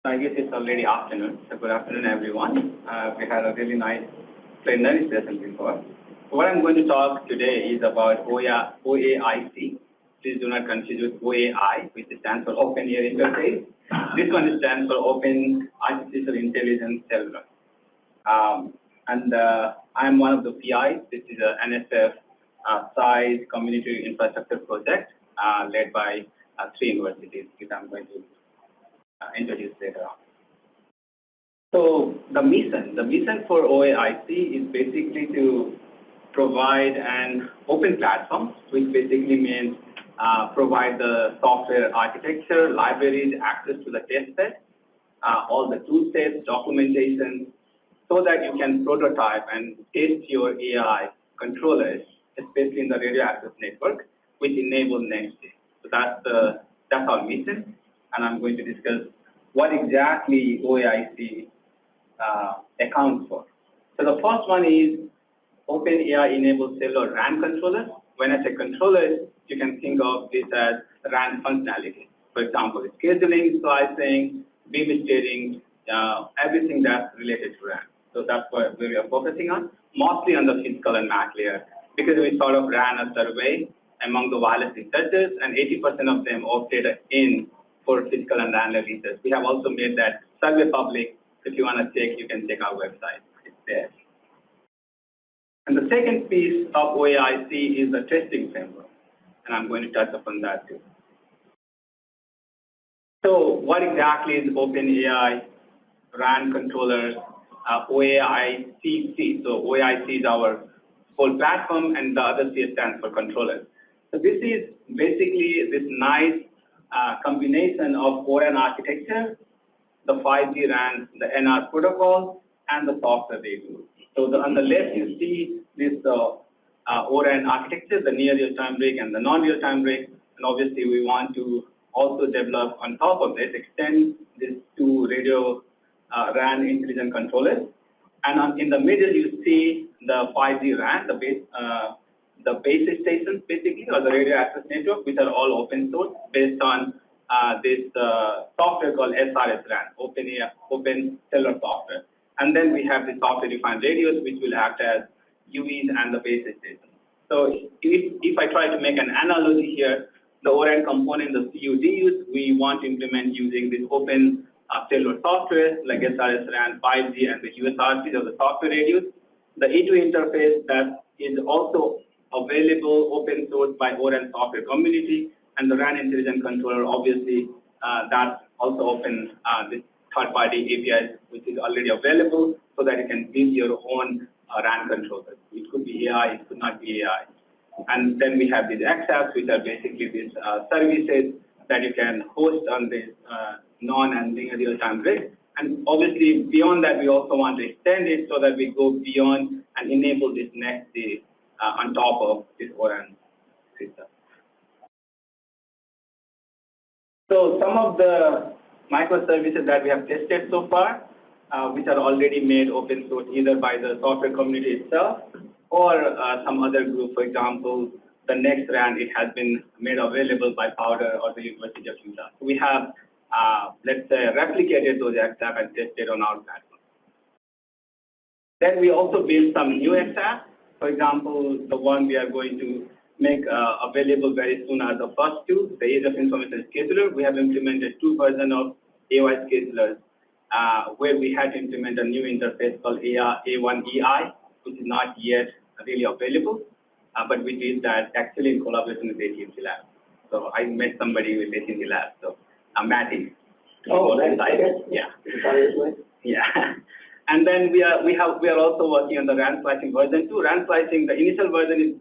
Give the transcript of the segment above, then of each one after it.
I guess it's already afternoon, so good afternoon, everyone. We had a really nice plenary session before. What I'm going to talk today is about OAIC. Please do not confuse with OAI, which stands for Open Air Interface. This one stands for Open Artificial Intelligence Cellular. I'm one of the PIs. This is a NSF size community infrastructure project led by 3 universities, which I'm going to introduce later on. So the mission for OAIC is basically to provide an open platform, which basically means provide the software architecture, libraries, access to the test bed, all the tool sets, documentation, so that you can prototype and test your AI controllers, especially in the radio access network, which enable next day. So that's our mission, and I'm going to discuss what exactly OAIC accounts for. So the first one is OpenAI enables cellular RAN controllers. When I say controllers, you can think of this as RAN functionality. For example, scheduling, slicing, beam steering, everything that's related to RAN. So that's what we are focusing on, mostly on the physical and MAC layer, because we sort of ran a survey among the wireless researchers, and 80% of them opted in for physical and RAN research. We have also made that survey public. If you want to check, you can check our website. It's there. And the second piece of OAIC is the testing framework, and I'm going to touch upon that too. So what exactly is OpenAI RAN controllers, OAIC? So OAIC is our whole platform, and the other C stands for controllers. So this is basically this nice combination of ORAN architecture, the 5G RAN, the NR protocol, and the software they do. So on the left, you see this ORAN architecture, the near real-time rig and the non-real-time rig. And obviously, we want to also develop on top of this, extend this to radio RAN intelligent controllers. And in the middle, you see the 5G RAN, the base stations, basically, or the radio access network, which are all open source based on this software called SRS RAN, Open Cellular Software. And then we have the software-defined radios, which will act as UEs and the base station. So if I try to make an analogy here, the ORAN component, the CUDs, we want to implement using this open cellular software like SRS RAN, 5G, and the USRCs or the software radios. The E2 interface that is also available open source by ORAN software community, and the RAN intelligent controller, obviously, that's also open this third-party APIs, which is already available, so that you can build your own RAN controllers. It could be AI, it could not be AI. And then we have these XApps, which are basically these services that you can host on this non and linear real-time rig. And obviously, beyond that, we also want to extend it so that we go beyond and enable this next day on top of this ORAN system. So some of the microservices that we have tested so far, which are already made open source either by the software community itself or some other group. For example, the next RAN, it has been made available by Powder or the University of Utah. So we have, let's say, replicated those XApps and tested on our platform. Then we also built some new XApps. For example, the one we are going to make available very soon are the first two, the Age of Information Scheduler. We have implemented 2 versions of AI schedulers, where we had to implement a new interface called A1EI, which is not yet really available, but we did that actually in collaboration with AT&T Labs. So I met somebody with AT&T Labs, so Matty. Oh, nice. Yeah. Yeah. And then we are also working on the RAN slicing version 2. RAN slicing, the initial version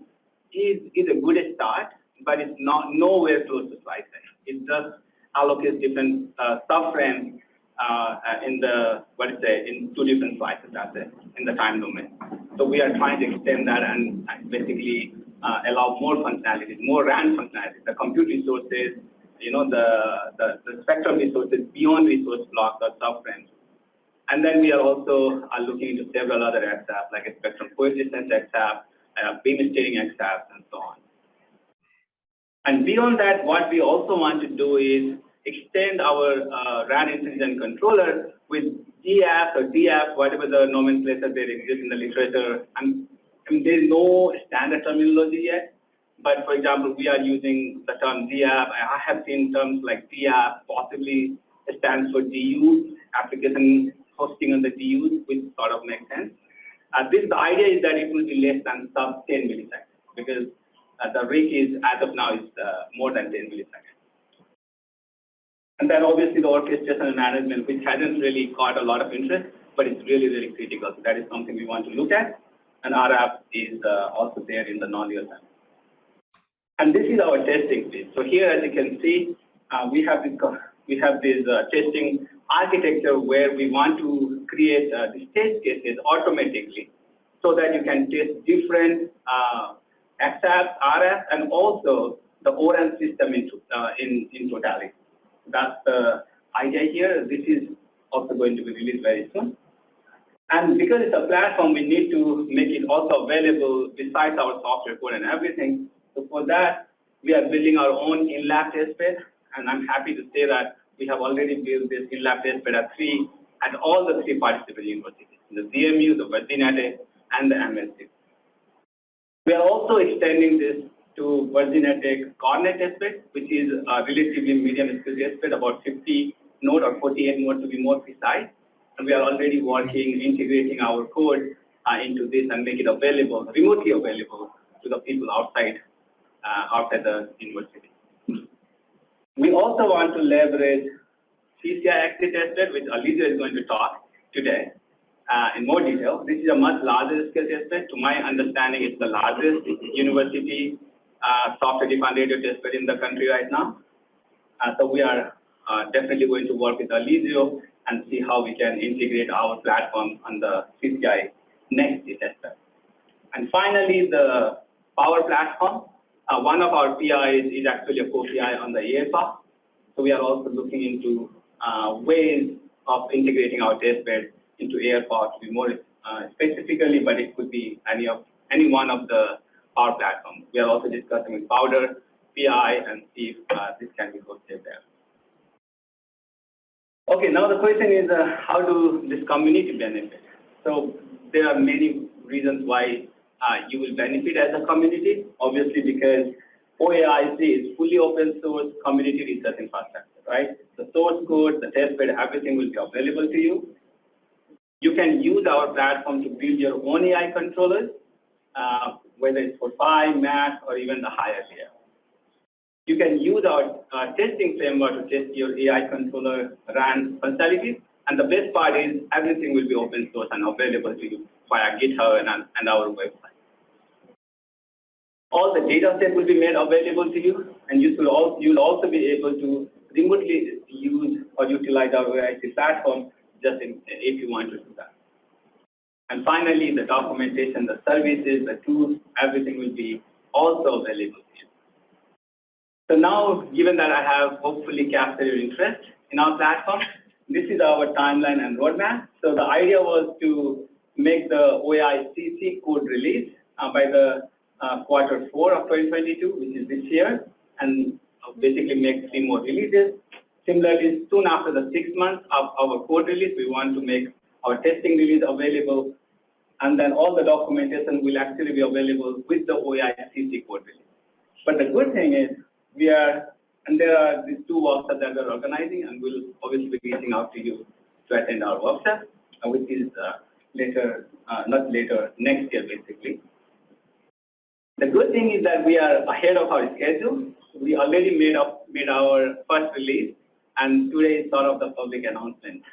is a good start, but it's not nowhere close to slicing. It just allocates different subframes in 2 different slices, that's it, in the time domain. So we are trying to extend that and basically allow more functionalities, more RAN functionalities, the compute resources, the spectrum resources beyond resource blocks or subframes. And then we are also looking into several other XApps, like a spectrum coexistence XApp, beam steering XApps, and so on. And beyond that, what we also want to do is extend our RAN intelligent controller with GF or DF, whatever the nomenclature there exists in the literature. And there is no standard terminology yet. But for example, we are using the term DF. I have seen terms like DF, possibly stands for DU, application hosting on the DUs, which sort of makes sense. The idea is that it will be less than sub 10 milliseconds because the RIC is, as of now, is more than 10 milliseconds. And then obviously the orchestration and management, which hasn't really caught a lot of interest, but it's really, really critical. So that is something we want to look at. And RF is also there in the non-real time. And this is our testing phase. So here, as you can see, we have this testing architecture where we want to create these test cases automatically so that you can test different XF, RF, and also the ORAN system in totality. That's the idea here. This is also going to be released very soon. And because it's a platform, we need to make it also available besides our software code and everything. So for that, we are building our own in-lab test bed. And I'm happy to say that we have already built this in-lab test bed at all the three participating universities, the CMU, the Virginia Tech, and the MSU. We are also extending this to Virginia Tech Cornet test bed, which is a relatively medium scale test bed, about 50 node or 48 node to be more precise. And we are already working, integrating our code into this and make it available, remotely available to the people outside the university. We also want to leverage CCI active test bed, which Alicia is going to talk today in more detail. This is a much larger scale test bed. To my understanding, it's the largest university software-defined radio test bed in the country right now. So we are definitely going to work with Alicia and see how we can integrate our platform on the CCI next test bed. And finally, the power platform. One of our PIs is actually a co-PI on the AFA. So we are also looking into ways of integrating our test bed into AirPod to be more specifically, but it could be any one of the power platforms. We are also discussing with Powder, PI, and see if this can be hosted there. Okay, now the question is, how do this community benefit? So there are many reasons why you will benefit as a community, obviously because OAIC is fully open source community research infrastructure, right? The source code, the test bed, everything will be available to you. You can use our platform to build your own AI controllers, whether it's for Phi, Math, or even the higher layer. You can use our testing framework to test your AI controller RAN functionality. And the best part is everything will be open source and available to you via GitHub and our website. All the data set will be made available to you, and you'll also be able to remotely use or utilize our OAIC platform if you want to do that. And finally, the documentation, the services, the tools, everything will be also available to you. So now, given that I have hopefully captured your interest in our platform, this is our timeline and roadmap. So the idea was to make the OAIC code release by the Q4 of 2022, which is this year, and basically make 3 more releases. Similarly, soon after the 6 months of our code release, we want to make our testing release available, and then all the documentation will actually be available with the OAIC code release. But the good thing is, there are these 2 workshops that we're organizing, and we'll obviously be reaching out to you to attend our workshop, which is next year, basically. The good thing is that we are ahead of our schedule. We already made our first release, and today is sort of the public announcement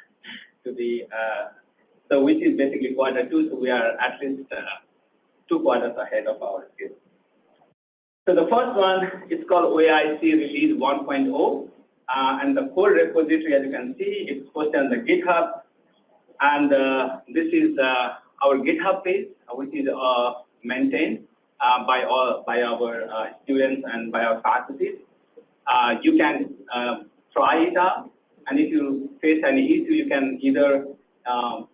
to be, which is basically Q2, so we are at least 2 quarters ahead of our schedule. So the first one is called OAIC Release 1.0, and the code repository, as you can see, it's posted on the GitHub, and this is our GitHub page, which is maintained by our students and by our faculty. You can try it out, and if you face any issue, you can either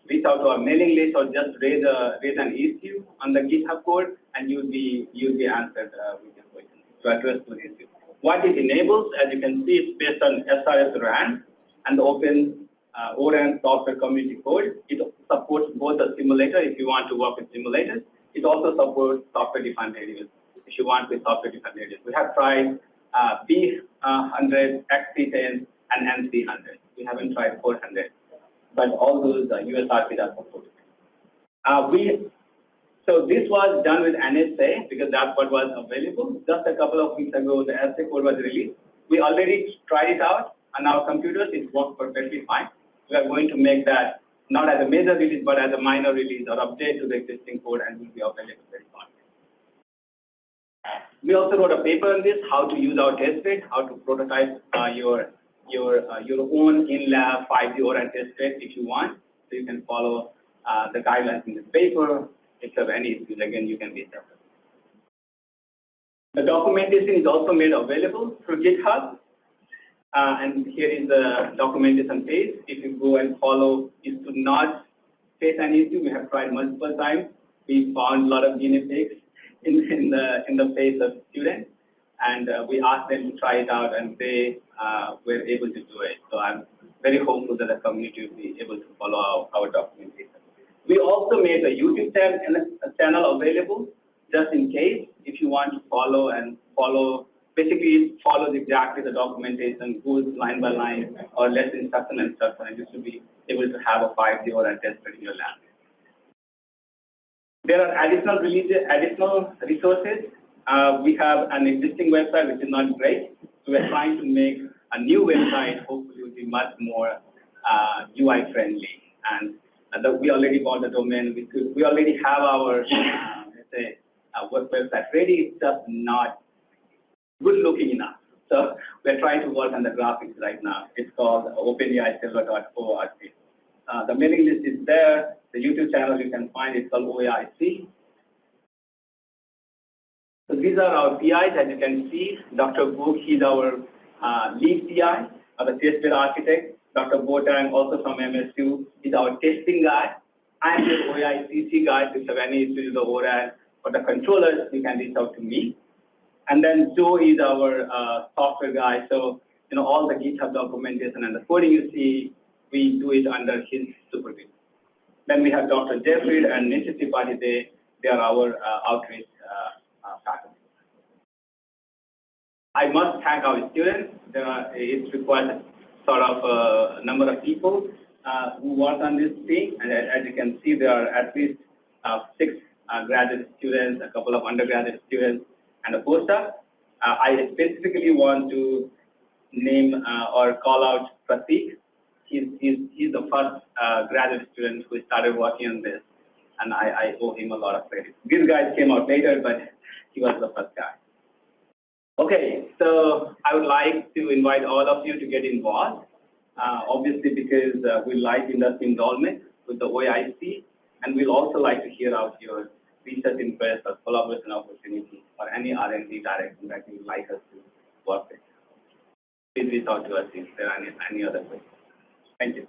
reach out to our mailing list or just raise an issue on the GitHub code, and you'll be answered with your question to address those issues. What it enables, as you can see, it's based on SRS RAN and the open ORAN software community code. It supports both the simulator if you want to work with simulators. It also supports software-defined radios if you want with software-defined radios. We have tried B100, XC10, and NC100. We haven't tried 400, but all those USRPs are supported. So this was done with NSA because that's what was available. Just a couple of weeks ago, the essay code was released. We already tried it out on our computers. It worked perfectly fine. We are going to make that not as a major release, but as a minor release or update to the existing code, and will be available very soon. We also wrote a paper on this, how to use our test bed, how to prototype your own in-lab 5G ORAN test bed if you want. So you can follow the guidelines in this paper. If you have any issues, again, you can reach out. The documentation is also made available through GitHub. And here is the documentation page. If you go and follow, you should not face any issue. We have tried multiple times. We found a lot of guinea pigs in the face of students, and we asked them to try it out, and they were able to do it. So I'm very hopeful that the community will be able to follow our documentation. We also made a YouTube channel available just in case if you want to follow. Basically, it follows exactly the documentation, goes line by line, or less instruction and stuff, and you should be able to have a 5G or a test bed in your lab. There are additional resources. We have an existing website which is not great. So we're trying to make a new website. Hopefully, it will be much more UI friendly. And we already bought the domain. We already have our let's say website ready. It's just not good looking enough. So we're trying to work on the graphics right now. It's called OpenAI.org. The mailing list is there. The YouTube channel you can find it's called OAIC. So these are our PIs, as you can see. Dr. Book, he's our lead PI, the test bed architect. Dr. Botang, also from MSU, is our testing guy. I'm the OAICC guy. If you have any issues with the ORAN or the controllers, you can reach out to me. And then Joe is our software guy. So, all the GitHub documentation and the coding you see, we do it under his supervision. Then we have Dr. Jeffrey and Nisha Tripathi. They are our outreach faculty. I must thank our students. It requires sort of a number of people who work on this thing. And as you can see, there are at least 6 graduate students, a couple of undergraduate students, and a postdoc. I specifically want to name or call out Pratik. He's the first graduate student who started working on this, and I owe him a lot of credit. These guys came out later, but he was the first guy. Okay, so I would like to invite all of you to get involved, obviously because we like industry involvement with the OAIC, and we'll also like to hear out your research interest or collaboration opportunity or any R&D direction that you would like us to work with. Please reach out to us if there are any other questions. Thank you.